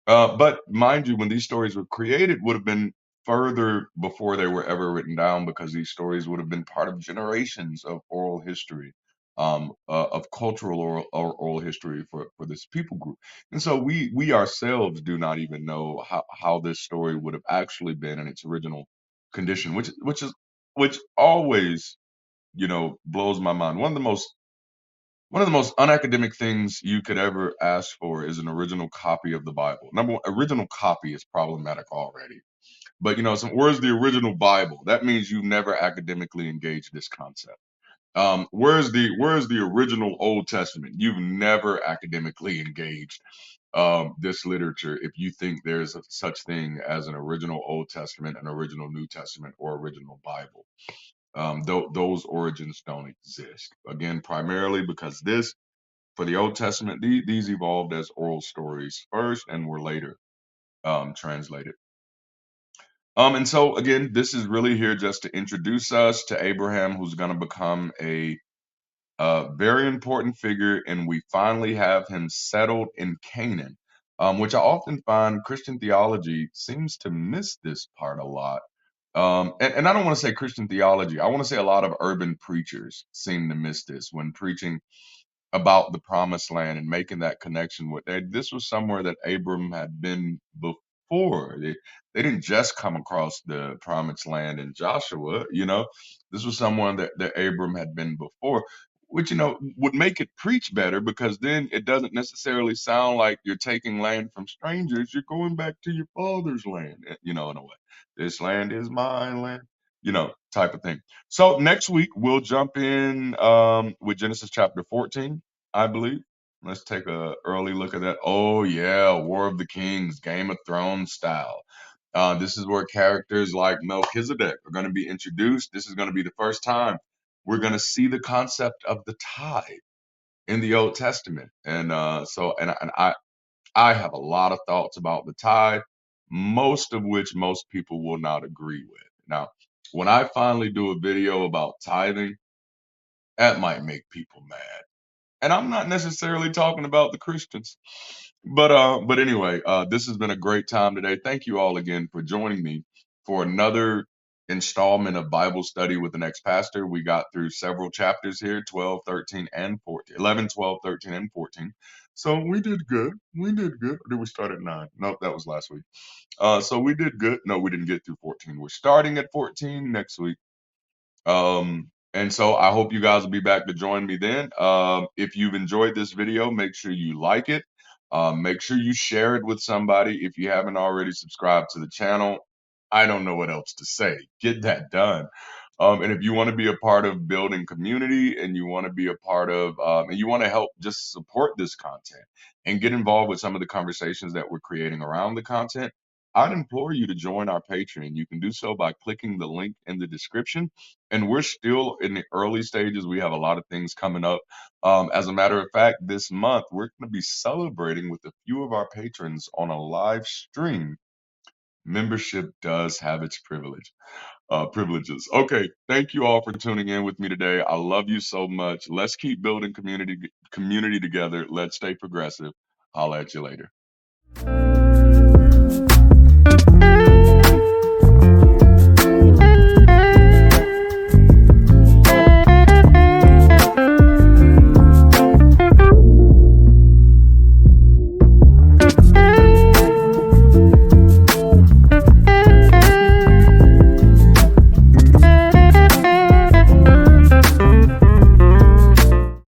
But mind you, when these stories were created, would have been further before they were ever written down, because these stories would have been part of generations of oral history, of cultural oral history for this people group. And so we ourselves do not even know how this story would have actually been in its original condition, which always blows my mind. One of the most unacademic things you could ever ask for is an original copy of the Bible. Number one, original copy is problematic already. But where's the original Bible? That means you never academically engaged this concept. Where's the original Old Testament? You've never academically engaged this literature if you think there's such thing as an original Old Testament, an original New Testament, or original Bible. Those origins don't exist. Again, primarily because for the Old Testament, these evolved as oral stories first and were later translated. And so again, this is really here just to introduce us to Abraham, who's going to become a very important figure, and we finally have him settled in Canaan, which I often find Christian theology seems to miss this part a lot. And I don't want to say Christian theology. I want to say a lot of urban preachers seem to miss this when preaching about the promised land and making that connection with this was somewhere that Abram had been before. They didn't just come across the promised land in Joshua, this was someone that Abram had been before, which, would make it preach better because then it doesn't necessarily sound like you're taking land from strangers. You're going back to your father's land, in a way. This land is my land, type of thing. So next week we'll jump in with Genesis chapter 14, I believe. Let's take a early look at that. Oh yeah, War of the Kings, Game of Thrones style. This is where characters like Melchizedek are going to be introduced. This is going to be the first time we're going to see the concept of the tithe in the Old Testament, and I have a lot of thoughts about the tithe, most of which most people will not agree with. Now, when I finally do a video about tithing, that might make people mad. And I'm not necessarily talking about the Christians. But anyway, this has been a great time today. Thank you all again for joining me for another installment of Bible study with the next pastor. We got through several chapters here, 12, 13, and 14, 11, 12, 13, and 14. So we did good. We did good. Or did we start at 9? Nope, that was last week. So we did good. No, we didn't get through 14. We're starting at 14 next week. And so I hope you guys will be back to join me then. If you've enjoyed this video, make sure you like it. Make sure you share it with somebody. If you haven't already subscribed to the channel, I don't know what else to say. Get that done. And if you want to be a part of building community and you want to be a part of, and you want to help just support this content and get involved with some of the conversations that we're creating around the content, I'd implore you to join our Patreon. You can do so by clicking the link in the description. And we're still in the early stages. We have a lot of things coming up. As a matter of fact, this month, we're going to be celebrating with a few of our patrons on a live stream. Membership does have its privileges. Okay, thank you all for tuning in with me today. I love you so much. Let's keep building community together. Let's stay progressive. I'll at you later.